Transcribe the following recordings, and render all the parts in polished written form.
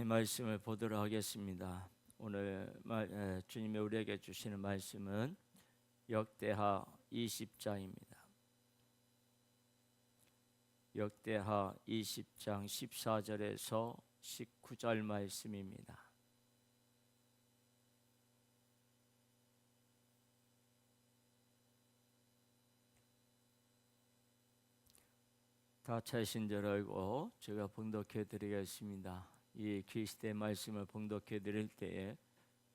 말씀을 보도록 하겠습니다. 오늘 주님이 우리에게 주시는 말씀은 역대하 20장입니다. 역대하 20장 14절에서 19절 말씀입니다. 다 찾으신 줄 알고 제가 봉독해 드리겠습니다. 이 그리스도의 말씀을 봉독해 드릴 때에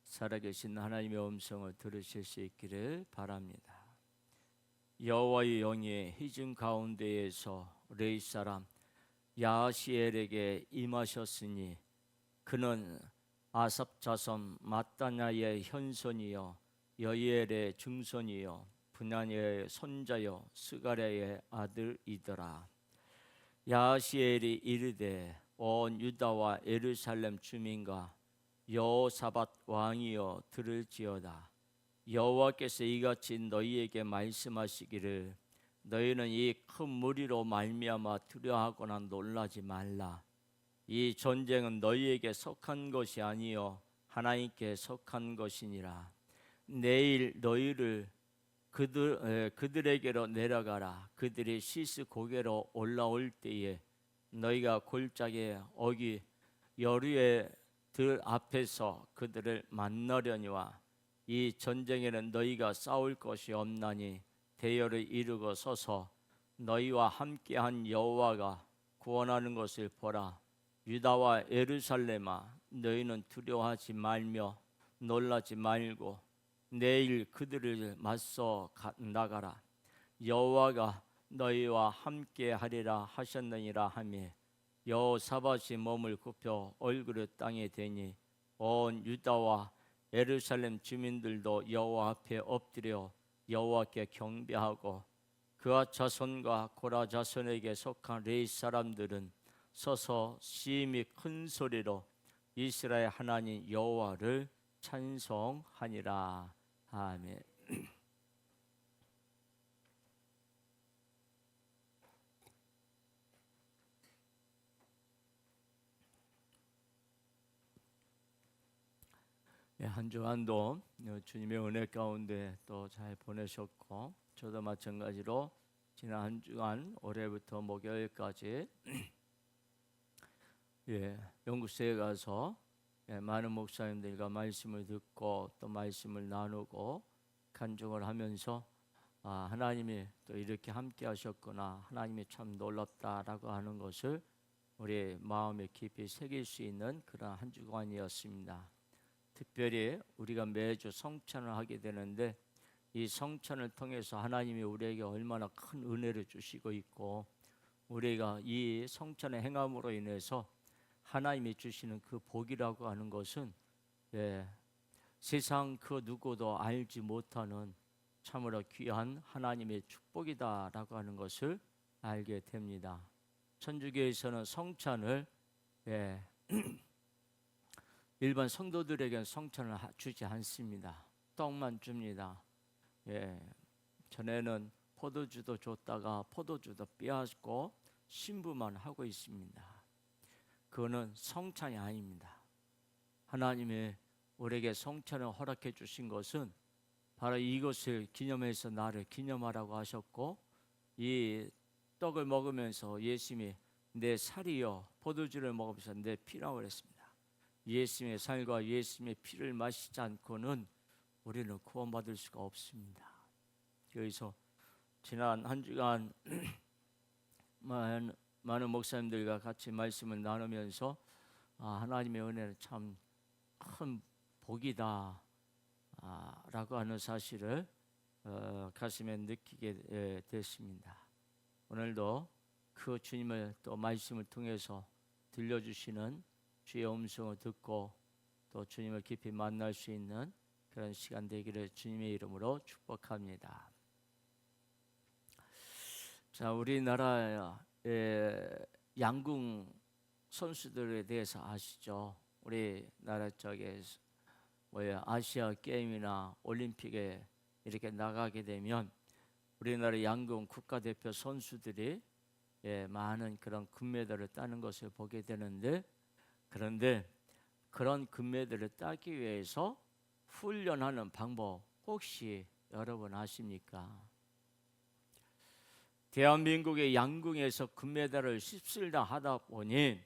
살아계신 하나님의 음성을 들으실 수 있기를 바랍니다. 여호와의 영이 희중 가운데에서 레위 사람 야하시엘에게 임하셨으니 그는 아삽 자손 마따냐의 현손이요 여이엘의 증손이요 분야의 손자요 스가랴의 아들이더라. 야하시엘이 이르되 온 유다와 예루살렘 주민과 여호사밧 왕이여 들을지어다. 여호와께서 이같이 너희에게 말씀하시기를 너희는 이 큰 무리로 말미암아 두려워하거나 놀라지 말라. 이 전쟁은 너희에게 속한 것이 아니요 하나님께 속한 것이니라. 내일 너희를 그들에게로 내려가라. 그들이 시스 고개로 올라올 때에 너희가 골짜기에 어기 여류의 들 앞에서 그들을 만나려니와 이 전쟁에는 너희가 싸울 것이 없나니 대열을 이루고 서서 너희와 함께한 여호와가 구원하는 것을 보라. 유다와 예루살렘아 너희는 두려워하지 말며 놀라지 말고 내일 그들을 맞서 나가라. 여호와가 너희와 함께 하리라 하셨느니라 하며 여호사밧이 몸을 굽혀 얼굴을 땅에 대니 온 유다와 예루살렘 주민들도 여호와 앞에 엎드려 여호와께 경배하고 그와 자손과 고라 자손에게 속한 레위 사람들은 서서 심히 큰 소리로 이스라엘 하나님 여호와를 찬송하니라. 아멘. 한 주간도 주님의 은혜 가운데 또 잘 보내셨고 저도 마찬가지로 지난 한 주간 올해부터 목요일까지 영국서에 가서 많은 목사님들과 말씀을 듣고 또 말씀을 나누고 간증을 하면서 하나님이 또 이렇게 함께 하셨구나, 하나님이 참 놀랍다라고 하는 것을 우리 마음에 깊이 새길 수 있는 그런 한 주간이었습니다. 특별히 우리가 매주 성찬을 하게 되는데 이 성찬을 통해서 하나님이 우리에게 얼마나 큰 은혜를 주시고 있고 우리가 이 성찬의 행함으로 인해서 하나님이 주시는 그 복이라고 하는 것은 세상 그 누구도 알지 못하는 참으로 귀한 하나님의 축복이다라고 하는 것을 알게 됩니다. 천주교에서는 성찬을 일반 성도들에게는 성찬을 주지 않습니다. 떡만 줍니다. 전에는 포도주도 줬다가 포도주도 빼앗고 신부만 하고 있습니다. 그거는 성찬이 아닙니다. 하나님의 우리에게 성찬을 허락해 주신 것은 바로 이것을 기념해서 나를 기념하라고 하셨고 이 떡을 먹으면서 예수님이 내 살이요 포도주를 먹으면서 내 피라고 그랬습니다. 예수님의 살과 예수님의 피를 마시지 않고는 우리는 구원받을 수가 없습니다. 그래서 지난 한 주간 많은 목사님들과 같이 말씀을 나누면서 하나님의 은혜는 참 큰 복이다 라고 하는 사실을 가슴에 느끼게 됐습니다. 오늘도 그 주님의 또 말씀을 통해서 들려주시는 주의 음성을 듣고 또 주님을 깊이 만날 수 있는 그런 시간 되기를 주님의 이름으로 축복합니다. 자, 우리나라의 양궁 선수들에 대해서 아시죠? 우리나라 쪽에 아시아 게임이나 올림픽에 이렇게 나가게 되면 우리나라 양궁 국가대표 선수들이 많은 그런 금메달을 따는 것을 보게 되는데 그런데 그런 금메달을 따기 위해서 훈련하는 방법 혹시 여러분 아십니까? 대한민국의 양궁에서 금메달을 휩쓸다 하다 보니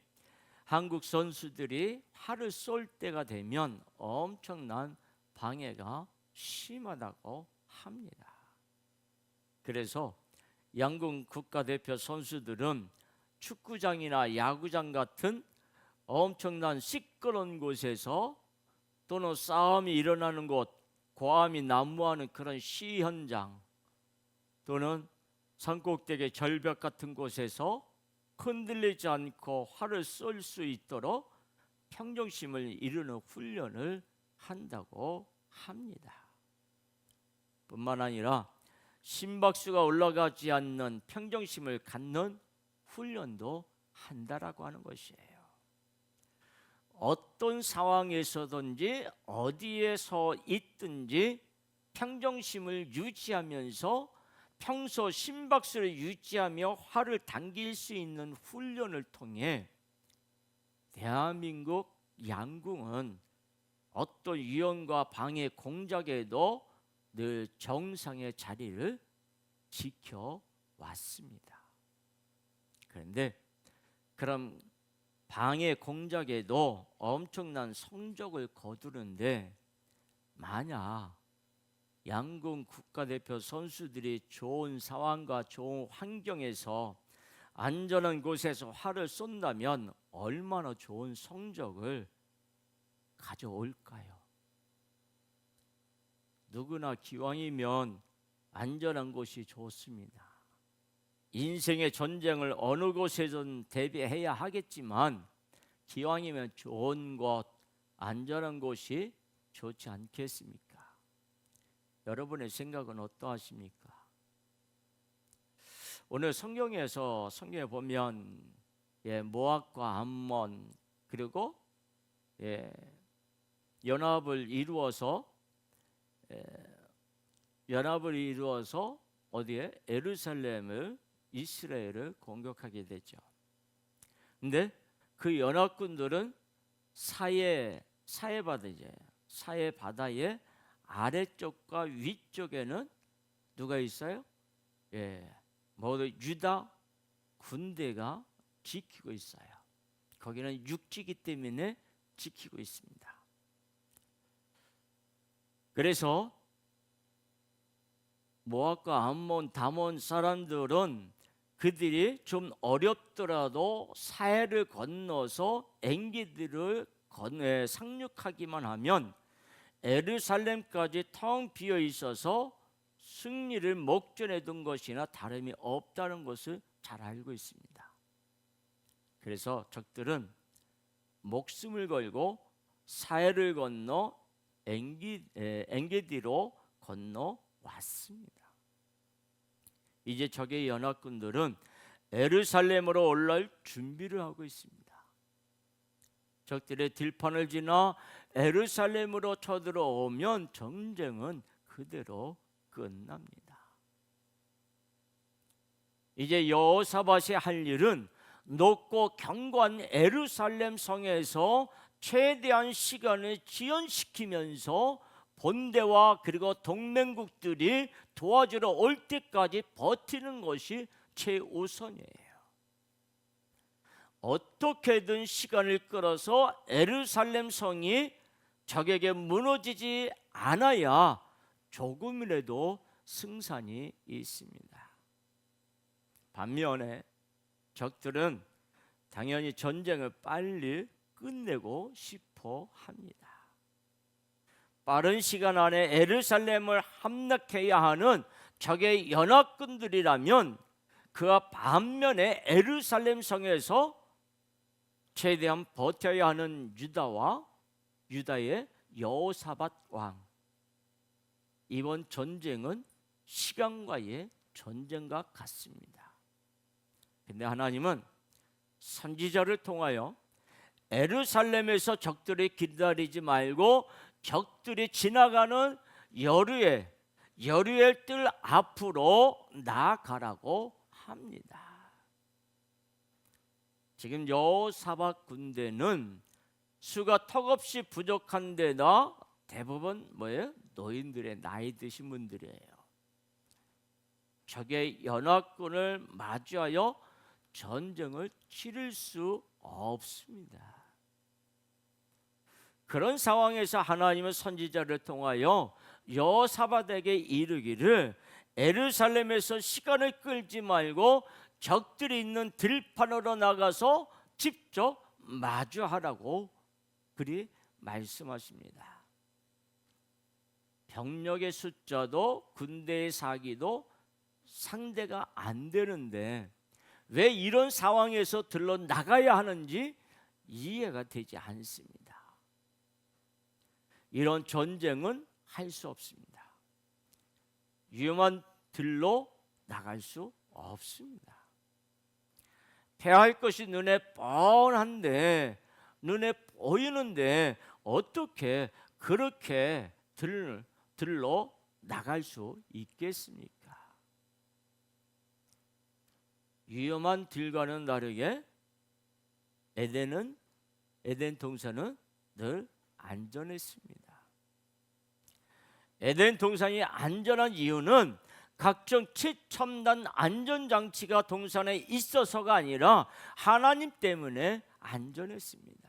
한국 선수들이 활을 쏠 때가 되면 엄청난 방해가 심하다고 합니다. 그래서 양궁 국가대표 선수들은 축구장이나 야구장 같은 엄청난 시끄러운 곳에서 또는 싸움이 일어나는 곳, 고함이 난무하는 그런 시 현장 또는 산꼭대기 절벽 같은 곳에서 흔들리지 않고 활을 쏠 수 있도록 평정심을 이루는 훈련을 한다고 합니다. 뿐만 아니라 심박수가 올라가지 않는 평정심을 갖는 훈련도 한다라고 하는 것이에요. 어떤 상황에서든지 어디에서 있든지 평정심을 유지하면서 평소 심박수를 유지하며 활을 당길 수 있는 훈련을 통해 대한민국 양궁은 어떤 위험과 방해 공작에도 늘 정상의 자리를 지켜왔습니다. 그런데 그럼 방해 공작에도 엄청난 성적을 거두는데 만약 양궁 국가대표 선수들이 좋은 상황과 좋은 환경에서 안전한 곳에서 활을 쏜다면 얼마나 좋은 성적을 가져올까요? 누구나 기왕이면 안전한 곳이 좋습니다. 인생의 전쟁을 어느 곳에든 대비해야 하겠지만 기왕이면 좋은 곳, 안전한 곳이 좋지 않겠습니까? 여러분의 생각은 어떠하십니까? 오늘 성경에 보면 모압과 암몬 그리고 연합을 이루어서 어디에 에루살렘을 이스라엘을 공격하게 되죠. 근데 그 연합군들은 사해 바다의 아래쪽과 위쪽에는 누가 있어요? 모두 유다 군대가 지키고 있어요. 거기는 육지이기 때문에 지키고 있습니다. 그래서 모압과 암몬, 다몬 사람들은 그들이 좀 어렵더라도 사해를 건너서 엔게디를 상륙하기만 하면 예루살렘까지 텅 비어 있어서 승리를 목전에 둔 것이나 다름이 없다는 것을 잘 알고 있습니다. 그래서 적들은 목숨을 걸고 사해를 건너 엔게디로 건너왔습니다. 이제 적의 연합군들은 예루살렘으로 올라올 준비를 하고 있습니다. 적들의 들판을 지나 예루살렘으로 쳐들어오면 전쟁은 그대로 끝납니다. 이제 여호사밧이 할 일은 높고 견고한 예루살렘 성에서 최대한 시간을 지연시키면서 본대와 그리고 동맹국들이 도와주러 올 때까지 버티는 것이 최우선이에요. 어떻게든 시간을 끌어서 예루살렘 성이 적에게 무너지지 않아야 조금이라도 승산이 있습니다. 반면에 적들은 당연히 전쟁을 빨리 끝내고 싶어 합니다. 빠른 시간 안에 예루살렘을 함락해야 하는 적의 연합군들이라면 그와 반면에 예루살렘 성에서 최대한 버텨야 하는 유다의 여호사밧 왕. 이번 전쟁은 시간과의 전쟁과 같습니다. 근데 하나님은 선지자를 통하여 예루살렘에서 적들이 기다리지 말고 적들이 지나가는 여루엘 뜰 앞으로 나아가라고 합니다. 지금 여호사밧 군대는 수가 턱없이 부족한 데다 대부분 뭐예요? 노인들의 나이 드신 분들이에요. 적의 연합군을 마주하여 전쟁을 치를 수 없습니다. 그런 상황에서 하나님은 선지자를 통하여 여호사밧에게 이르기를 예루살렘에서 시간을 끌지 말고 적들이 있는 들판으로 나가서 직접 마주하라고 그리 말씀하십니다. 병력의 숫자도 군대의 사기도 상대가 안 되는데 왜 이런 상황에서 들러 나가야 하는지 이해가 되지 않습니다. 이런 전쟁은 할 수 없습니다. 위험한 들로 나갈 수 없습니다. 패할 것이 눈에 뻔한데, 눈에 보이는데 어떻게 그렇게 들로 나갈 수 있겠습니까? 위험한 들과는 다르게 에덴 동산은 늘 안전했습니다. 에덴 동산이 안전한 이유는 각종 최첨단 안전장치가 동산에 있어서가 아니라 하나님 때문에 안전했습니다.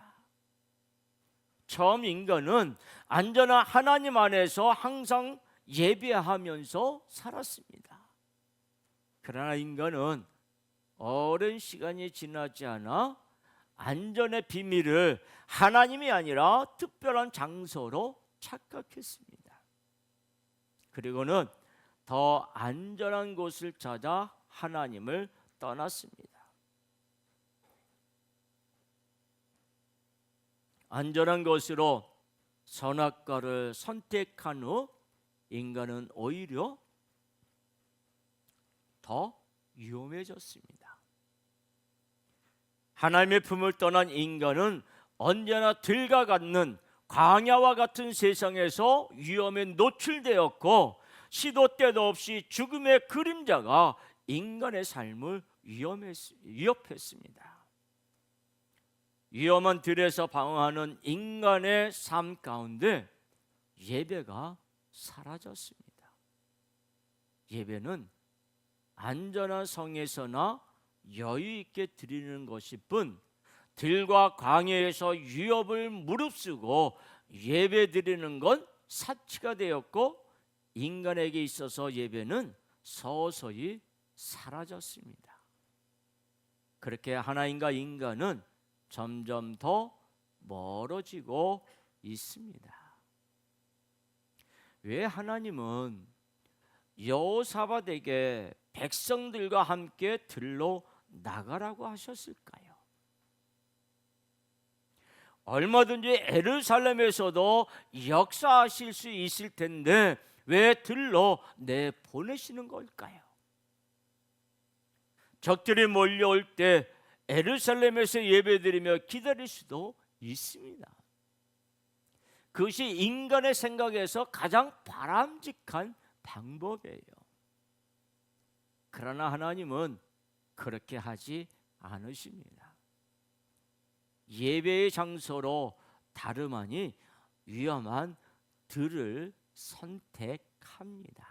처음 인간은 안전한 하나님 안에서 항상 예배하면서 살았습니다. 그러나 인간은 오랜 시간이 지나지 않아 안전의 비밀을 하나님이 아니라 특별한 장소로 착각했습니다. 그리고는 더 안전한 곳을 찾아 하나님을 떠났습니다. 안전한 곳으로 선악과를 선택한 후 인간은 오히려 더 위험해졌습니다. 하나님의 품을 떠난 인간은 언제나 들과 같는 광야와 같은 세상에서 위험에 노출되었고 시도 때도 없이 죽음의 그림자가 인간의 삶을 위협했습니다. 위험한 들에서 방황하는 인간의 삶 가운데 예배가 사라졌습니다. 예배는 안전한 성에서나 여유 있게 드리는 것일 뿐 들과 광야에서 위협을 무릅쓰고 예배 드리는 건 사치가 되었고 인간에게 있어서 예배는 서서히 사라졌습니다. 그렇게 하나님과 인간은 점점 더 멀어지고 있습니다. 왜 하나님은 여호사밧에게 백성들과 함께 들로 나가라고 하셨을까요? 얼마든지 예루살렘에서도 역사하실 수 있을 텐데 왜 들로 내보내시는 걸까요? 적들이 몰려올 때 예루살렘에서 예배드리며 기다릴 수도 있습니다. 그것이 인간의 생각에서 가장 바람직한 방법이에요. 그러나 하나님은 그렇게 하지 않으십니다. 예배의 장소로 다름 아니 위험한 들을 선택합니다.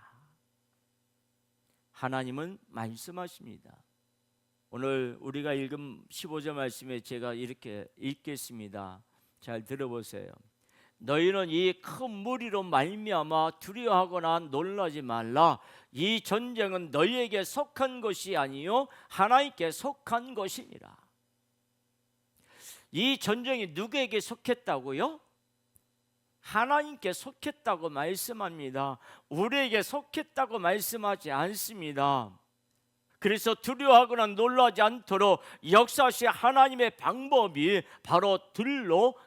하나님은 말씀하십니다. 오늘 우리가 읽은 15절 말씀에 제가 이렇게 읽겠습니다. 잘 들어보세요. 너희는 이 큰 무리로 말미암아 두려워하거나 놀라지 말라. 이 전쟁은 너희에게 속한 것이 아니요 하나님께 속한 것이니라. 이 전쟁이 누구에게 속했다고요? 하나님께 속했다고 말씀합니다. 우리에게 속했다고 말씀하지 않습니다. 그래서 두려워하거나 놀라지 않도록 역사하신 하나님의 방법이 바로 들로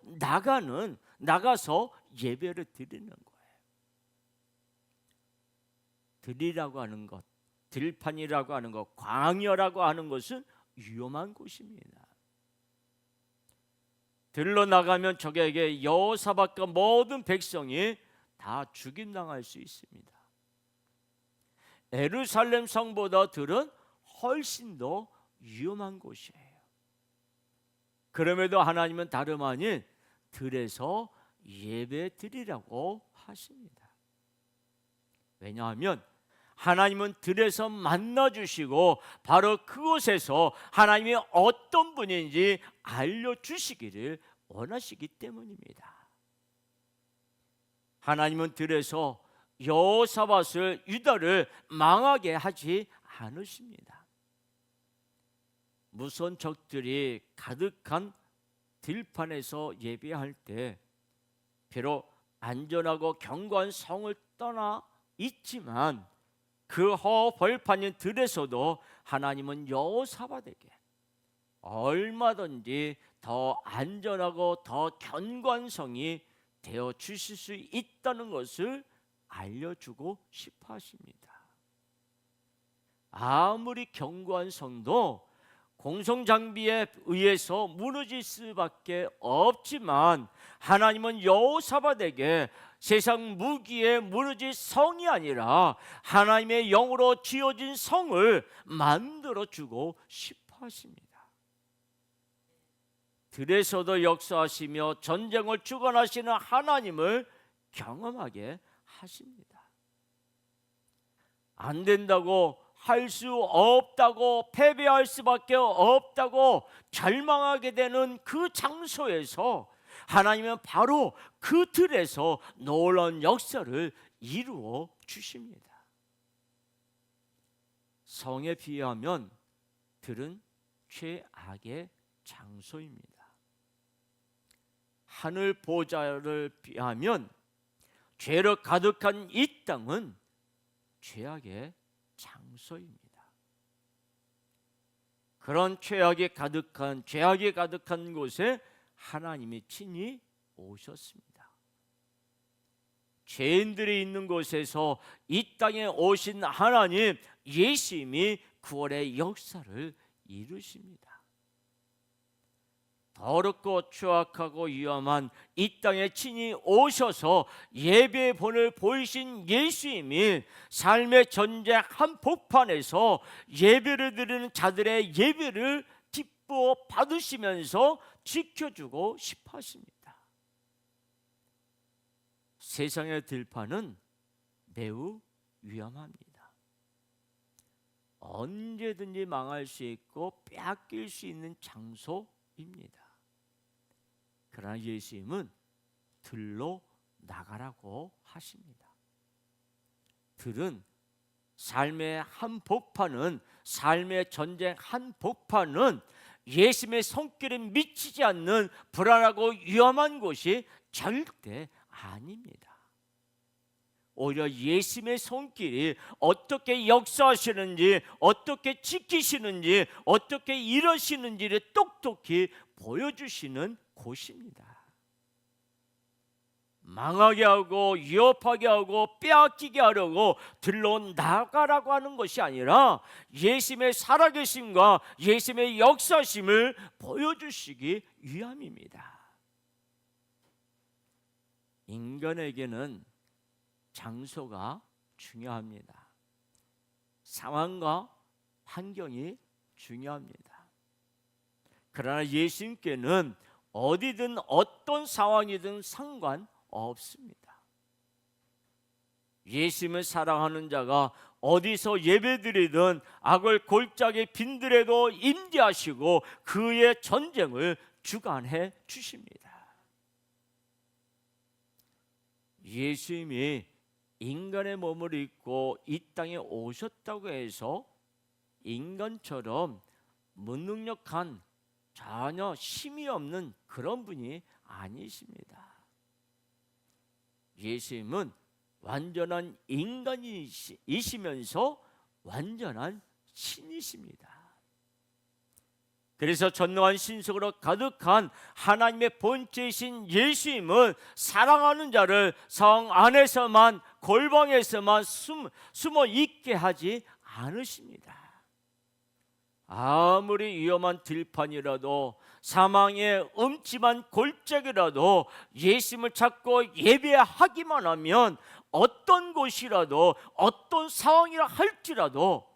나가서 예배를 드리는 거예요. 들이라고 하는 것, 들판이라고 하는 것, 광야라고 하는 것은 위험한 곳입니다. 들로 나가면 적에게 여호사밧과 모든 백성이 다 죽임당할 수 있습니다. 예루살렘 성보다 들은 훨씬 더 위험한 곳이에요. 그럼에도 하나님은 다름 아닌 들에서 예배 드리라고 하십니다. 왜냐하면 하나님은 들에서 만나주시고 바로 그곳에서 하나님이 어떤 분인지 알려주시기를 원하시기 때문입니다. 하나님은 들에서 여호사밧을 유다를 망하게 하지 않으십니다. 무서운 적들이 가득한 들판에서 예배할 때 비록 안전하고 견고한 성을 떠나 있지만 그 허벌판인 들에서도 하나님은 여호사밧에게 얼마든지 더 안전하고 더 견고한 성이 되어 주실 수 있다는 것을 알려주고 싶어 하십니다. 아무리 견고한 성도 공성장비에 의해서 무너질 수밖에 없지만 하나님은 여호사밧에게 세상 무기에 무너질 성이 아니라 하나님의 영으로 지어진 성을 만들어주고 싶어 하십니다. 들에서도 역사하시며 전쟁을 주관하시는 하나님을 경험하게 하십니다. 안 된다고, 할 수 없다고, 패배할 수밖에 없다고 절망하게 되는 그 장소에서 하나님은 바로 그 들에서 놀라운 역사를 이루어 주십니다. 성에 비하면 들은 최악의 장소입니다. 하늘 보좌를 비하면 죄로 가득한 이 땅은 죄악의 장소입니다. 그런 죄악이 가득한 곳에 하나님이 친히 오셨습니다. 죄인들이 있는 곳에서 이 땅에 오신 하나님 예수님이 구원의 역사를 이루십니다. 더럽고 추악하고 위험한 이 땅에 친히 오셔서 예배의 본을 보이신 예수님이 삶의 전쟁 한복판에서 예배를 드리는 자들의 예배를 기뻐 받으시면서 지켜주고 싶어 하십니다. 세상의 들판은 매우 위험합니다. 언제든지 망할 수 있고 빼앗길 수 있는 장소입니다. 그러나 예수님은 들로 나가라고 하십니다. 들은 삶의 한복판은, 삶의 전쟁 한복판은 예수님의 손길에 미치지 않는 불안하고 위험한 곳이 절대 아닙니다. 오히려 예수님의 손길이 어떻게 역사하시는지, 어떻게 지키시는지, 어떻게 이러시는지를 똑똑히 보여주시는 곳입니다. 망하게 하고 위협하게 하고 빼앗기게 하려고 들러 나가라고 하는 것이 아니라 예수님의 살아계심과 예수님의 역사심을 보여주시기 위함입니다. 인간에게는 장소가 중요합니다. 상황과 환경이 중요합니다. 그러나 예수님께는 어디든 어떤 상황이든 상관없습니다. 예수님을 사랑하는 자가 어디서 예배드리든 악을 골짜기 빈들에도 임재하시고 그의 전쟁을 주관해 주십니다. 예수님이 인간의 몸을 입고 이 땅에 오셨다고 해서 인간처럼 무능력한, 전혀 힘이 없는 그런 분이 아니십니다. 예수님은 완전한 인간이시면서 완전한 신이십니다. 그래서 전능한 신속으로 가득한 하나님의 본체이신 예수님은 사랑하는 자를 성 안에서만, 골방에서만 숨어 있게 하지 않으십니다. 아무리 위험한 들판이라도, 사망의 음침한 골짜기라도 예수님을 찾고 예배하기만 하면 어떤 곳이라도, 어떤 상황이라 할지라도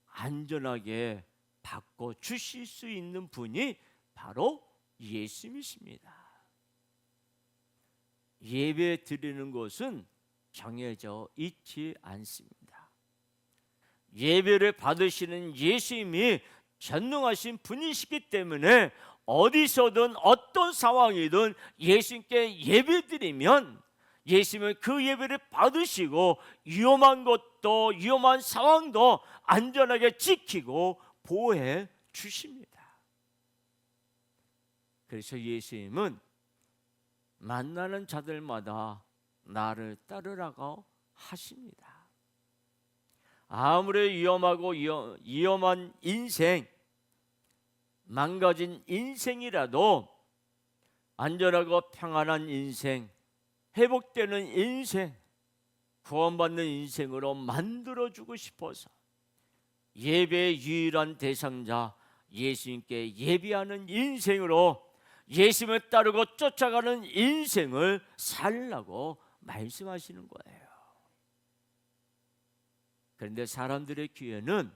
안전하게 바꿔 주실 수 있는 분이 바로 예수님이십니다. 예배 드리는 곳은 정해져 있지 않습니다. 예배를 받으시는 예수님이 전능하신 분이시기 때문에 어디서든 어떤 상황이든 예수님께 예배드리면 예수님은 그 예배를 받으시고 위험한 것도 위험한 상황도 안전하게 지키고 보호해 주십니다. 그래서 예수님은 만나는 자들마다 나를 따르라고 하십니다. 아무리 위험하고 위험한 인생, 망가진 인생이라도 안전하고 평안한 인생, 회복되는 인생, 구원받는 인생으로 만들어주고 싶어서 예배의 유일한 대상자 예수님께 예배하는 인생으로 예수님을 따르고 쫓아가는 인생을 살라고 말씀하시는 거예요. 그런데 사람들의 귀에는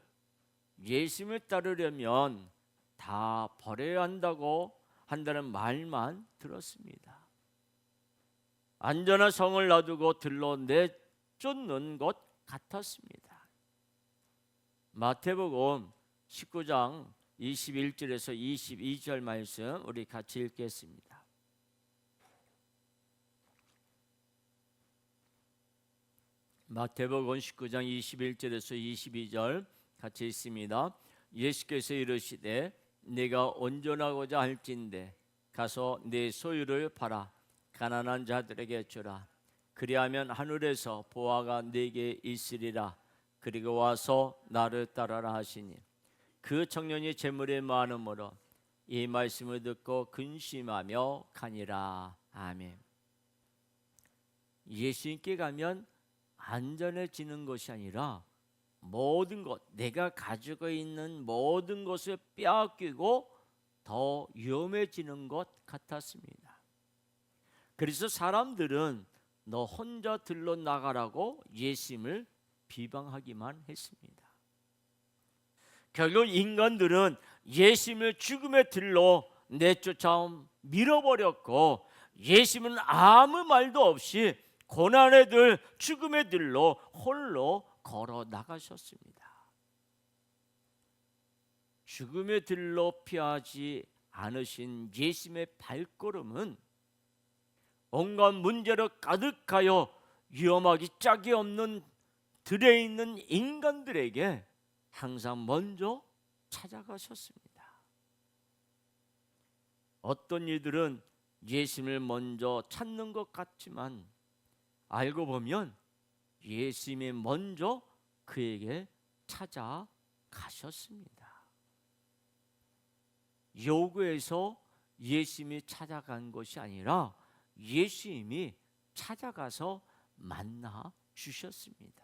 예수님을 따르려면 다 버려야 한다는 말만 들었습니다. 안전한 성을 놔두고 들러 내쫓는 것 같았습니다. 마태복음 19장 21절에서 22절 말씀 우리 같이 읽겠습니다. 마태복음 19장 21절에서 22절 같이 읽습니다. 예수께서 이르시되 네가 온전하고자 할진대 가서 네 소유를 팔아 가난한 자들에게 주라. 그리하면 하늘에서 보화가 네게 있으리라. 그리고 와서 나를 따라라 하시니 그 청년이 재물이 많음으로 이 말씀을 듣고 근심하며 가니라. 아멘. 예수님께 가면 안전해지는 것이 아니라 모든 것, 내가 가지고 있는 모든 것을 빼앗기고 더 위험해지는 것 같았습니다. 그래서 사람들은 너 혼자 들러 나가라고 예수님을 비방하기만 했습니다. 결국 인간들은 예수님을 죽음의 들로 내쫓아 밀어버렸고 예수님은 아무 말도 없이 고난의 들, 죽음의 들로 홀로 걸어 나가셨습니다. 죽음의 들로 피하지 않으신 예수님의 발걸음은 온갖 문제로 가득하여 위험하기 짝이 없는 들에 있는 인간들에게 항상 먼저 찾아가셨습니다. 어떤 이들은 예수님을 먼저 찾는 것 같지만 알고 보면 예수님이 먼저 그에게 찾아가셨습니다. 요구해서 예수님이 찾아간 것이 아니라 예수님이 찾아가서 만나 주셨습니다.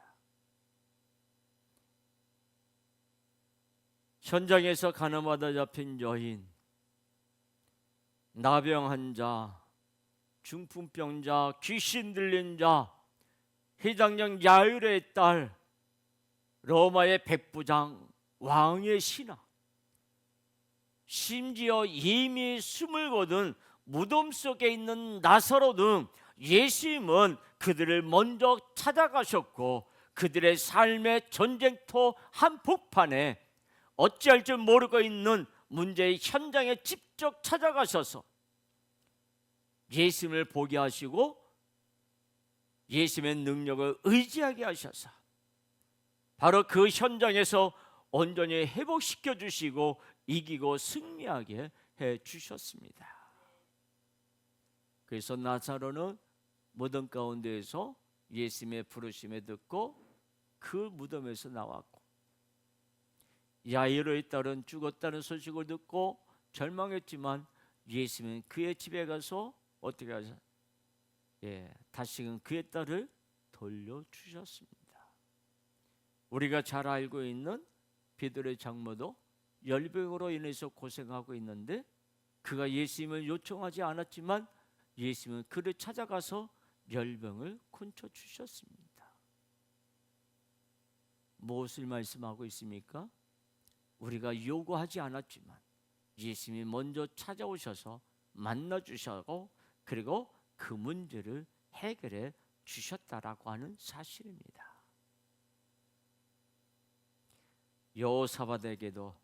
현장에서 가늠하다 잡힌 여인, 나병한 자, 중풍병자, 귀신 들린 자, 회장장 야율의 딸, 로마의 백부장, 왕의 신하, 심지어 이미 숨을 거둔 무덤 속에 있는 나사로 등 예수님은 그들을 먼저 찾아가셨고 그들의 삶의 전쟁터 한복판에 어찌할 줄 모르고 있는 문제의 현장에 직접 찾아가셔서 예수님을 보게 하시고 예수님의 능력을 의지하게 하셔서 바로 그 현장에서 온전히 회복시켜 주시고 이기고 승리하게 해 주셨습니다. 그래서 나사로는 무덤 가운데에서 예수님의 부르심을 듣고 그 무덤에서 나왔고 야이로의 딸은 죽었다는 소식을 듣고 절망했지만 예수님은 그의 집에 가서 어떻게 하셨어요? 다시금 그의 딸을 돌려주셨습니다. 우리가 잘 알고 있는 베드로의 장모도 열병으로 인해서 고생하고 있는데 그가 예수님을 요청하지 않았지만 예수님은 그를 찾아가서 열병을 고쳐주셨습니다. 무엇을 말씀하고 있습니까? 우리가 요구하지 않았지만 예수님이 먼저 찾아오셔서 만나주셨고 그리고 그 문제를 해결해 주셨다라고 하는 사실입니다. 여호사밧에게도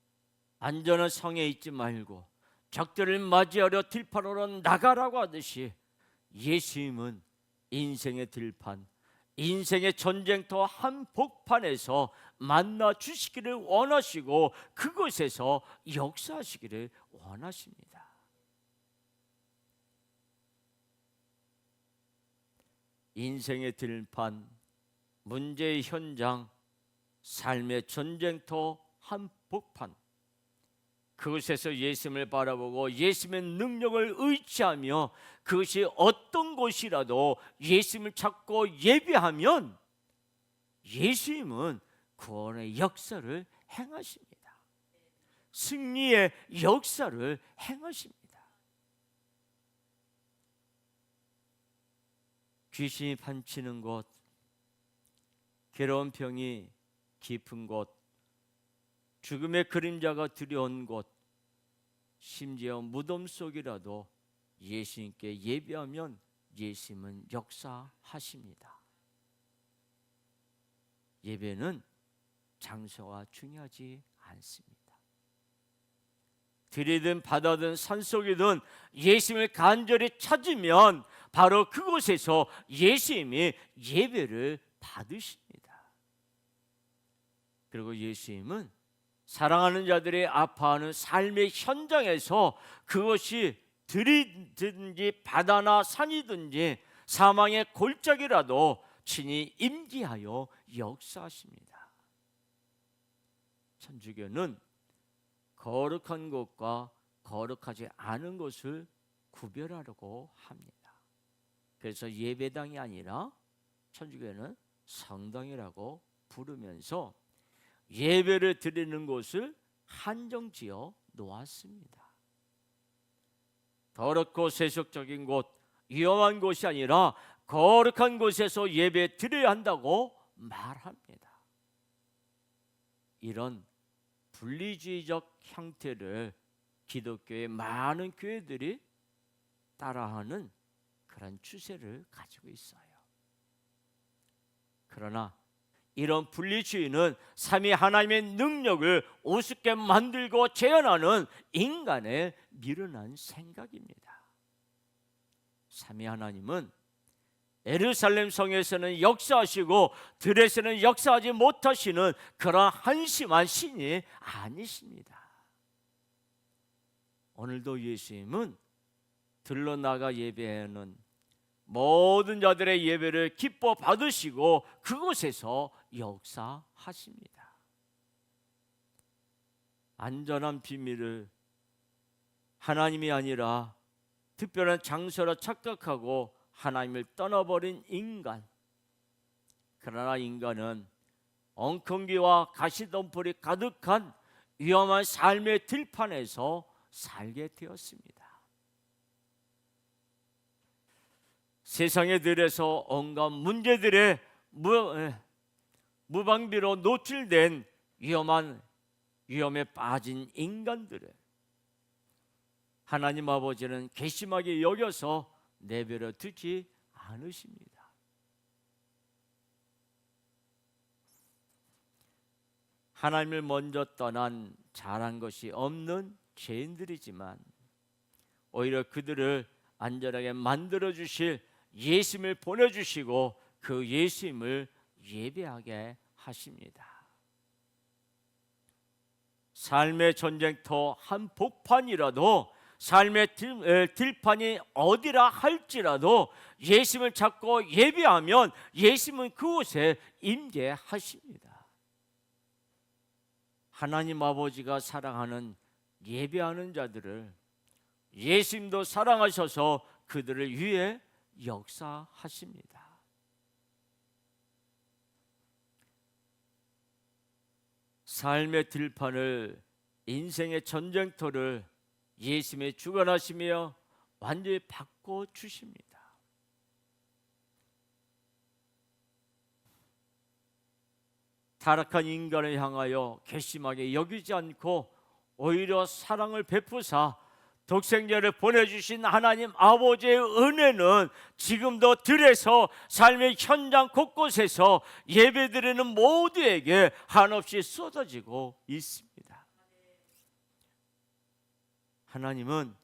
안전한 성에 있지 말고 적들을 맞이하려 들판으로 나가라고 하듯이 예수님은 인생의 들판, 인생의 전쟁터 한복판에서 만나 주시기를 원하시고 그곳에서 역사하시기를 원하십니다. 인생의 들판, 문제의 현장, 삶의 전쟁터 한복판, 그곳에서 예수님을 바라보고 예수님의 능력을 의지하며 그것이 어떤 곳이라도 예수님을 찾고 예배하면 예수님은 구원의 역사를 행하십니다. 승리의 역사를 행하십니다. 귀신이 판치는 곳, 괴로운 병이 깊은 곳, 죽음의 그림자가 두려운 곳, 심지어 무덤 속이라도 예수님께 예배하면 예수님은 역사하십니다. 예배는 장소가 중요하지 않습니다. 들이든 바다든 산속이든 예수님을 간절히 찾으면 바로 그곳에서 예수님이 예배를 받으십니다. 그리고 예수님은 사랑하는 자들이 아파하는 삶의 현장에서 그것이 들이든지 바다나 산이든지 사망의 골짜기라도 친히 임재하여 역사하십니다. 천주교는 거룩한 곳과 거룩하지 않은 곳을 구별하려고 합니다. 그래서 예배당이 아니라 천주교는 성당이라고 부르면서 예배를 드리는 곳을 한정지어 놓았습니다. 더럽고 세속적인 곳, 위험한 곳이 아니라 거룩한 곳에서 예배 드려야 한다고 말합니다. 이런 분리주의적 형태를 기독교의 많은 교회들이 따라하는 그런 추세를 가지고 있어요. 그러나 이런 분리주의는 삼위 하나님의 능력을 우습게 만들고 제한하는 인간의 미련한 생각입니다. 삼위 하나님은 예루살렘 성에서는 역사하시고 들에서는 역사하지 못하시는 그런 한심한 신이 아니십니다. 오늘도 예수님은 들러 나가 예배하는 모든 자들의 예배를 기뻐 받으시고 그곳에서 역사하십니다. 안전한 비밀을 하나님이 아니라 특별한 장소라 착각하고 하나님을 떠나버린 인간. 그러나 인간은 엉겅기와 가시덤불이 가득한 위험한 삶의 들판에서 살게 되었습니다. 세상의 들에서 온갖 문제들의 무방비로 노출된 위험에 빠진 인간들을 하나님 아버지는 괘씸하게 여겨서 내버려 두지 않으십니다. 하나님을 먼저 떠난 잘한 것이 없는 죄인들이지만 오히려 그들을 안전하게 만들어 주실 예수님을 보내주시고 그 예수님을 예배하게 하십니다. 삶의 전쟁터 한복판이라도 삶의 들판이 어디라 할지라도 예수님을 찾고 예배하면 예수님은 그곳에 임재하십니다. 하나님 아버지가 사랑하는 예배하는 자들을 예수님도 사랑하셔서 그들을 위해 역사하십니다. 삶의 들판을, 인생의 전쟁터를 예수님의 주관하시며 완전히 바꿔 주십니다. 타락한 인간을 향하여 괘씸하게 여기지 않고 오히려 사랑을 베푸사 독생자를 보내주신 하나님 아버지의 은혜는 지금도 들에서 삶의 현장 곳곳에서 예배드리는 모두에게 한없이 쏟아지고 있습니다. 하나님은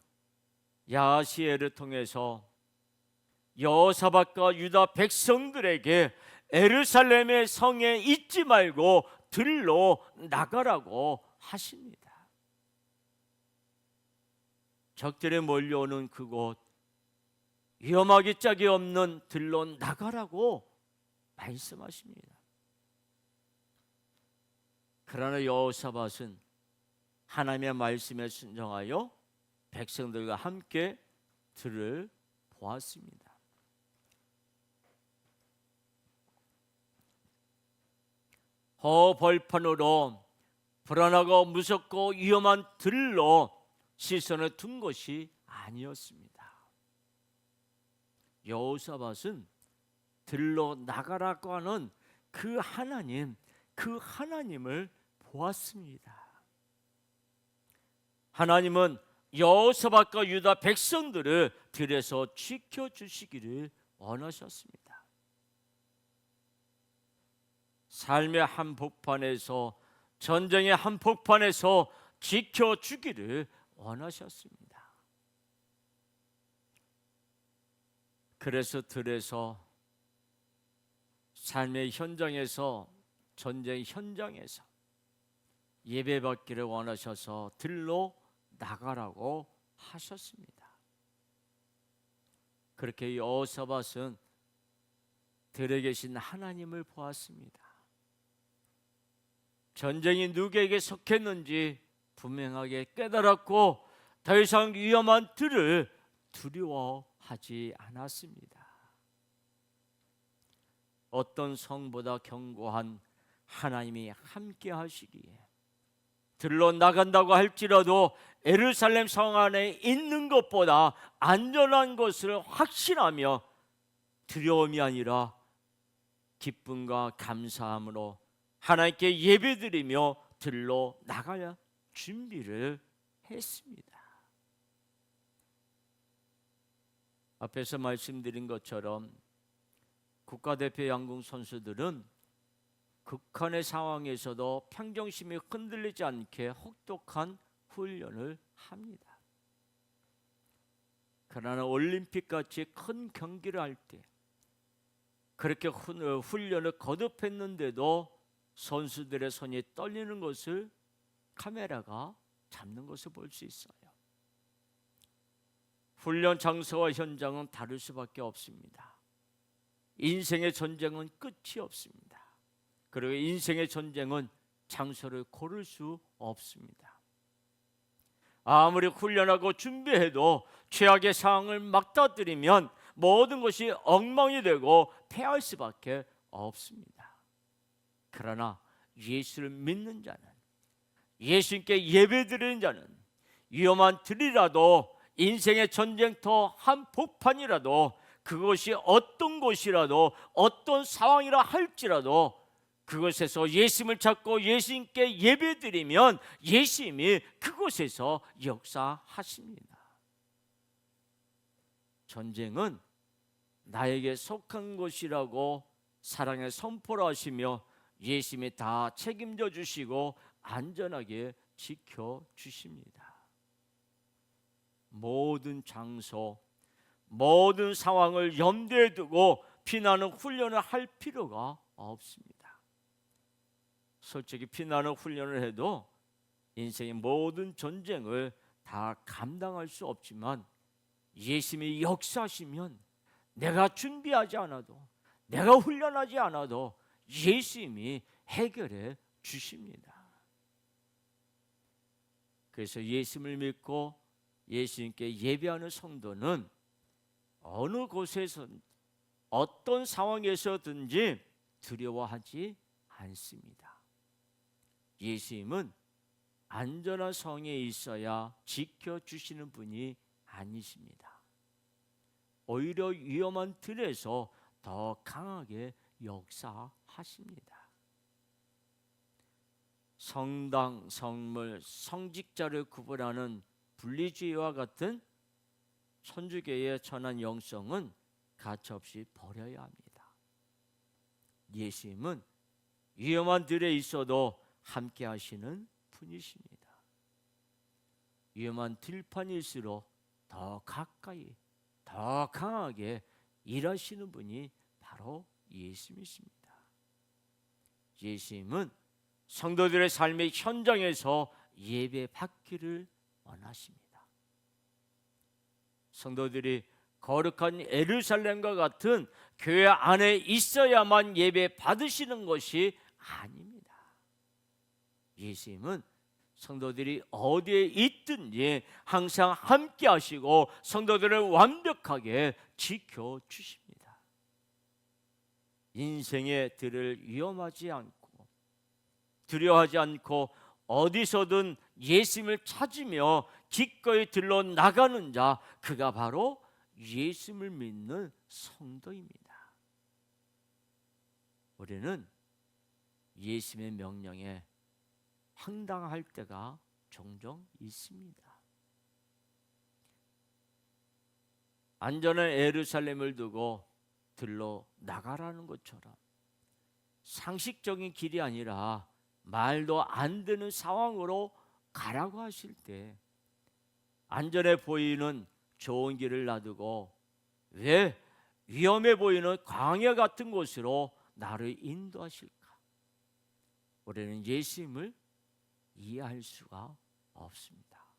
야시엘을 통해서 여호사밧과 유다 백성들에게 예루살렘의 성에 있지 말고 들로 나가라고 하십니다. 적들이 몰려오는 그곳, 위험하기 짝이 없는 들로 나가라고 말씀하십니다. 그러나 여호사밧은 하나님의 말씀에 순종하여 백성들과 함께 들을 보았습니다. 허벌판으로 불안하고 무섭고 위험한 들로 시선을 둔 것이 아니었습니다. 여호사밧은 들로 나가라고 하는 그 하나님을 보았습니다. 하나님은 여호사밧과 유다 백성들을 들에서 지켜주시기를 원하셨습니다. 삶의 한복판에서, 전쟁의 한복판에서 지켜주기를 원하셨습니다. 그래서 들에서, 삶의 현장에서, 전쟁 현장에서 예배받기를 원하셔서 들로 나가라고 하셨습니다. 그렇게 여호사밧은 들에 계신 하나님을 보았습니다. 전쟁이 누구에게 속했는지 분명하게 깨달았고 더 이상 위험한 들을 두려워하지 않았습니다. 어떤 성보다 견고한 하나님이 함께 하시기에 들로 나간다고 할지라도 예루살렘 성 안에 있는 것보다 안전한 것을 확신하며 두려움이 아니라 기쁨과 감사함으로 하나님께 예배드리며 들로 나가야 준비를 했습니다. 앞에서 말씀드린 것처럼 국가대표 양궁 선수들은 극한의 상황에서도 평정심이 흔들리지 않게 혹독한 훈련을 합니다. 그러나 올림픽같이 큰 경기를 할 때 그렇게 훈련을 거듭했는데도 선수들의 손이 떨리는 것을 카메라가 잡는 것을 볼 수 있어요. 훈련 장소와 현장은 다를 수밖에 없습니다. 인생의 전쟁은 끝이 없습니다. 그리고 인생의 전쟁은 장소를 고를 수 없습니다. 아무리 훈련하고 준비해도 최악의 상황을 맞닥뜨리면 모든 것이 엉망이 되고 패할 수밖에 없습니다. 그러나 예수를 믿는 자는, 예수님께 예배드리는 자는 위험한 들이라도, 인생의 전쟁터 한복판이라도, 그것이 어떤 곳이라도 어떤 상황이라 할지라도 그곳에서 예수님을 찾고 예수님께 예배드리면 예수님이 그곳에서 역사하십니다. 전쟁은 나에게 속한 것이라고 사랑의 선포를 하시며 예수님이 다 책임져 주시고 안전하게 지켜주십니다. 모든 장소, 모든 상황을 염두에 두고 피나는 훈련을 할 필요가 없습니다. 솔직히 피나는 훈련을 해도 인생의 모든 전쟁을 다 감당할 수 없지만 예수님이 역사하시면 내가 준비하지 않아도, 내가 훈련하지 않아도 예수님이 해결해 주십니다. 그래서 예수님을 믿고 예수님께 예배하는 성도는 어느 곳에서 어떤 상황에서든지 두려워하지 않습니다. 예수님은 안전한 성에 있어야 지켜주시는 분이 아니십니다. 오히려 위험한 들에서 더 강하게 역사하십니다. 성당, 성물, 성직자를 구분하는 분리주의와 같은 천주교의 천한 영성은 가차없이 버려야 합니다. 예수님은 위험한 들에 있어도 함께 하시는 분이십니다. 위험한 들판일수록 더 가까이, 더 강하게 일하시는 분이 바로 예수님이십니다. 예수님은 성도들의 삶의 현장에서 예배 받기를 원하십니다. 성도들이 거룩한 예루살렘과 같은 교회 안에 있어야만 예배 받으시는 것이 아닙니다. 예수님은 성도들이 어디에 있든지 항상 함께 하시고 성도들을 완벽하게 지켜주십니다. 인생의 들을 위험하지 않고 두려워하지 않고 어디서든 예수님을 찾으며 기꺼이 들러 나가는 자, 그가 바로 예수님을 믿는 성도입니다. 우리는 예수님의 명령에 황당할 때가 종종 있습니다. 안전한 예루살렘을 두고 들러 나가라는 것처럼 상식적인 길이 아니라 말도 안 되는 상황으로 가라고 하실 때 안전해 보이는 좋은 길을 놔두고 왜 위험해 보이는 광야 같은 곳으로 나를 인도하실까? 우리는 예수님을 이해할 수가 없습니다.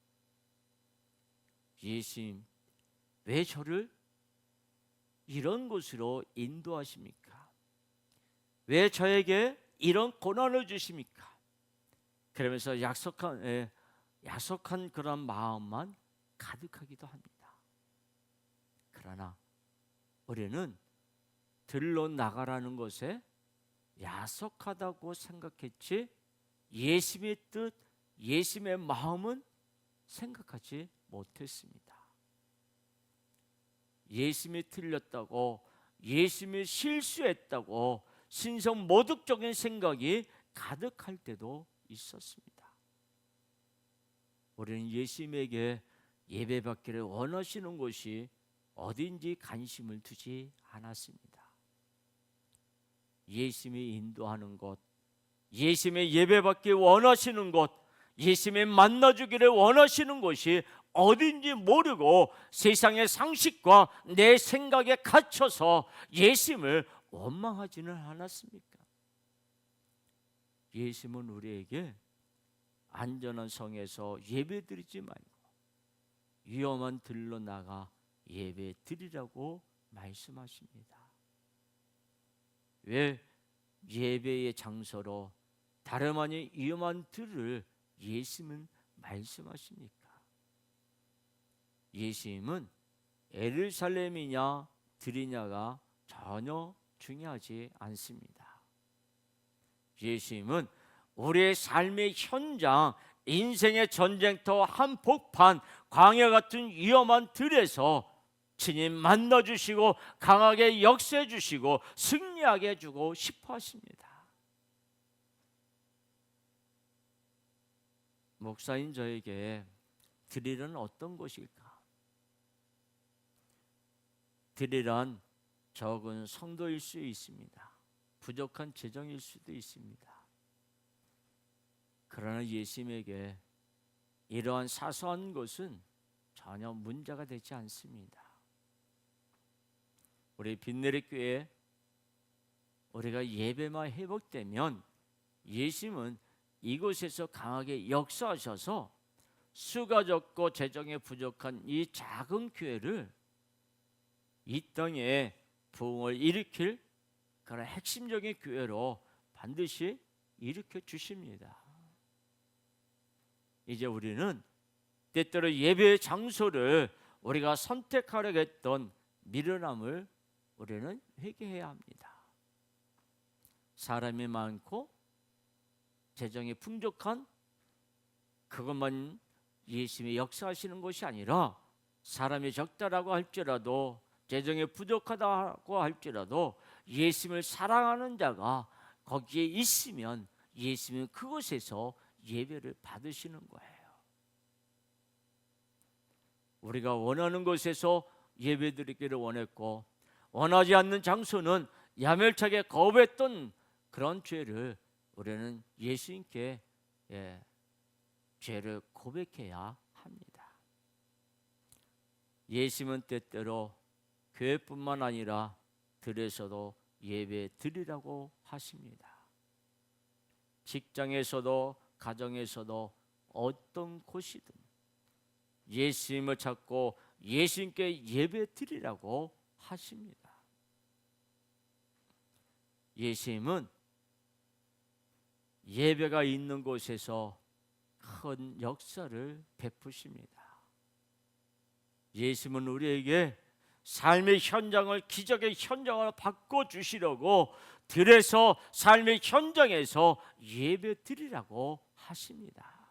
예수님, 왜 저를 이런 곳으로 인도하십니까? 왜 저에게 이런 고난을 주십니까? 그러면서 약속한 그런 마음만 가득하기도 합니다. 그러나 우리는 들러 나가라는 것에 야속하다고 생각했지 예수님의 뜻, 예수님의 마음은 생각하지 못했습니다. 예수님이 틀렸다고, 예수님이 실수했다고 신성 모독적인 생각이 가득할 때도 있었습니다. 우리는 예수님에게 예배받기를 원하시는 곳이 어딘지 관심을 두지 않았습니다. 예수님이 인도하는 곳, 예수님의 예배받기 원하시는 곳, 예수님의 만나주기를 원하시는 곳이 어딘지 모르고 세상의 상식과 내 생각에 갇혀서 예수님을 원망하지는 않았습니까? 예수님은 우리에게 안전한 성에서 예배드리지 말고 위험한 들로 나가 예배드리라고 말씀하십니다. 왜 예배의 장소로 다름 아닌 위험한 들을 예수님은 말씀하십니까? 예수님은 예루살렘이냐 들이냐가 전혀 중요하지 않습니다. 예수님은 우리의 삶의 현장, 인생의 전쟁터 한복판, 광야 같은 위험한 들에서 친히 만나주시고 강하게 역사해 주시고 승리하게 해주고 싶어 하십니다. 목사인 저에게 들이란 어떤 것일까? 들이란 적은 성도일 수 있습니다. 부족한 재정일 수도 있습니다. 그러나 예수님에게 이러한 사소한 것은 전혀 문제가 되지 않습니다. 우리 빛내리 교회 우리가 예배만 회복되면 예수님은 이곳에서 강하게 역사하셔서 수가 적고 재정에 부족한 이 작은 교회를 이 땅에 부흥을 일으킬 그런 핵심적인 교회로 반드시 일으켜 주십니다. 이제 우리는 때때로 예배의 장소를 우리가 선택하려고 했던 미련함을 우리는 회개해야 합니다. 사람이 많고 재정이 풍족한 그것만 예수님이 역사하시는 것이 아니라 사람이 적다라고 할지라도 재정이 부족하다고 할지라도 예수님을 사랑하는 자가 거기에 있으면 예수님은 그곳에서 예배를 받으시는 거예요. 우리가 원하는 곳에서 예배드리기를 원했고, 원하지 않는 장소는 야멸차게 거부했던 그런 죄를 우리는 예수님께 죄를 고백해야 합니다. 예수님은 때때로 교회뿐만 아니라 들에서도 예배 드리라고 하십니다. 직장에서도 가정에서도 어떤 곳이든 예수님을 찾고 예수님께 예배 드리라고 하십니다. 예수님은 예배가 있는 곳에서 큰 역사를 베푸십니다. 예수님은 우리에게 삶의 현장을 기적의 현장으로 바꿔주시려고 들에서 삶의 현장에서 예배 드리라고 하십니다.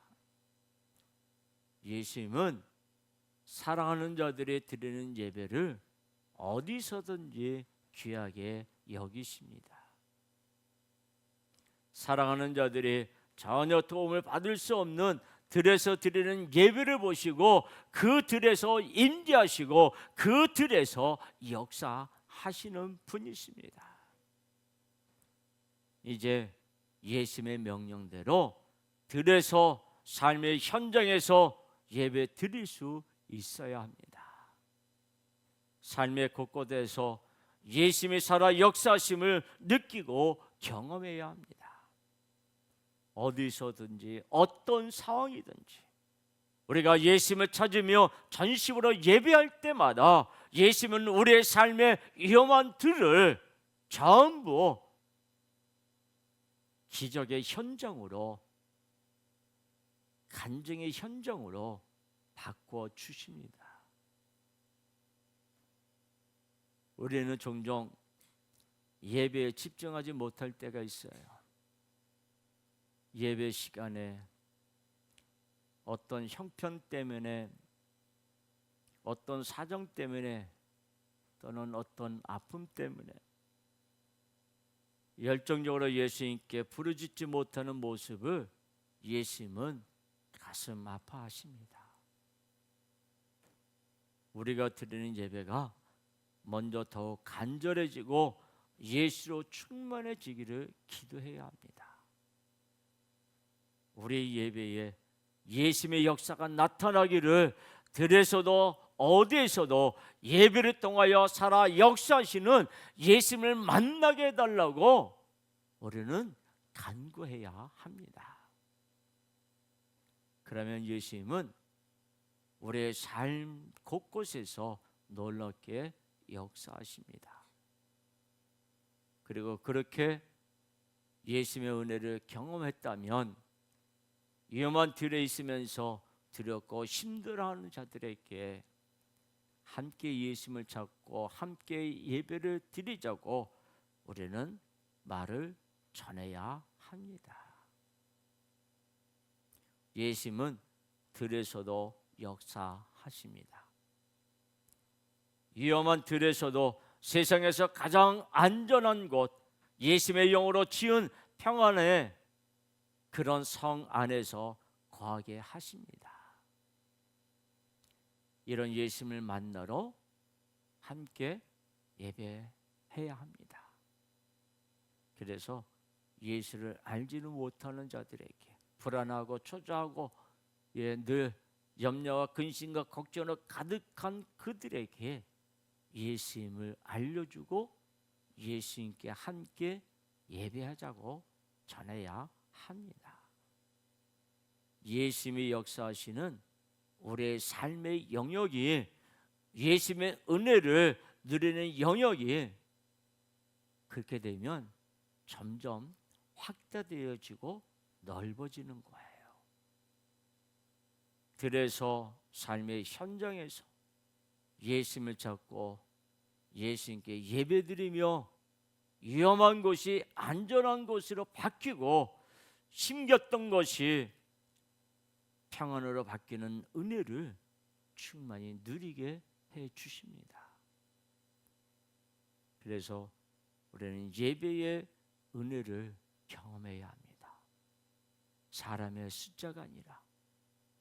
예수님은 사랑하는 자들이 드리는 예배를 어디서든지 귀하게 여기십니다. 사랑하는 자들이 전혀 도움을 받을 수 없는 들에서 드리는 예배를 보시고 그 들에서 임재하시고 그 들에서 역사하시는 분이십니다. 이제 예수님의 명령대로 들에서 삶의 현장에서 예배 드릴 수 있어야 합니다. 삶의 곳곳에서 예수님이 살아 역사하심을 느끼고 경험해야 합니다. 어디서든지 어떤 상황이든지 우리가 예수님을 찾으며 전심으로 예배할 때마다 예수님은 우리의 삶의 위험한 들을 전부 기적의 현장으로, 간증의 현장으로 바꿔 주십니다. 우리는 종종 예배에 집중하지 못할 때가 있어요. 예배 시간에 어떤 형편 때문에, 어떤 사정 때문에, 또는 어떤 아픔 때문에 열정적으로 예수님께 부르짖지 못하는 모습을 예수님은 가슴 아파하십니다. 우리가 드리는 예배가 먼저 더욱 간절해지고 예수로 충만해지기를 기도해야 합니다. 우리 예배에 예수님의 역사가 나타나기를 들에서도 어디에서도 예배를 통하여 살아 역사하시는 예수님을 만나게 해달라고 우리는 간구해야 합니다. 그러면 예수님은 우리의 삶 곳곳에서 놀랍게 역사하십니다. 그리고 그렇게 예수님의 은혜를 경험했다면 위험한 들에 있으면서 두렵고 힘들어하는 자들에게 함께 예수님을 찾고 함께 예배를 드리자고 우리는 말을 전해야 합니다. 예수님은 들에서도 역사하십니다. 위험한 들에서도 세상에서 가장 안전한 곳, 예수님의 영으로 지은 평안의 그런 성 안에서 거하게 하십니다. 이런 예수님을 만나러 함께 예배해야 합니다. 그래서 예수를 알지는 못하는 자들에게 불안하고 초조하고 늘 염려와 근심과 걱정으로 가득한 그들에게 예수님을 알려주고 예수님께 함께 예배하자고 전해야 합니다. 예수님이 역사하시는 우리의 삶의 영역이, 예수님의 은혜를 누리는 영역이 그렇게 되면 점점 확대되어지고 넓어지는 거예요. 들에서 삶의 현장에서 예수님을 찾고 예수님께 예배드리며 위험한 곳이 안전한 곳으로 바뀌고 힘겼던 것이 평안으로 바뀌는 은혜를 충만히 누리게 해 주십니다. 그래서 우리는 예배의 은혜를 경험해야 합니다. 사람의 숫자가 아니라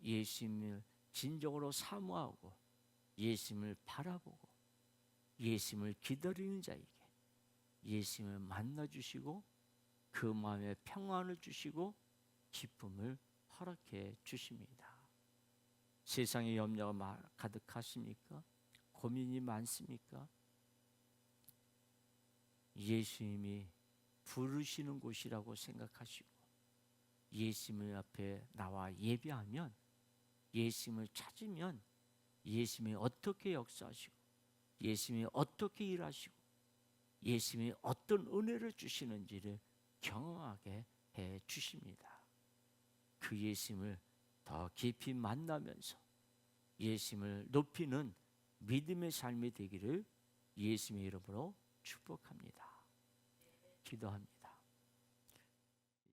예수님을 진정으로 사모하고 예수님을 바라보고 예수님을 기다리는 자에게 예수님을 만나주시고 그 마음에 평안을 주시고 기쁨을 허락해 주십니다. 세상에 염려가 가득하십니까? 고민이 많습니까? 예수님이 부르시는 곳이라고 생각하시고 예수님 앞에 나와 예배하면, 예수님을 찾으면 예수님이 어떻게 역사하시고 예수님이 어떻게 일하시고 예수님이 어떤 은혜를 주시는지를 경험하게 해 주십니다. 그 예수님을 더 깊이 만나면서 예수님을 높이는 믿음의 삶이 되기를 예수님의 이름으로 축복합니다. 기도합니다.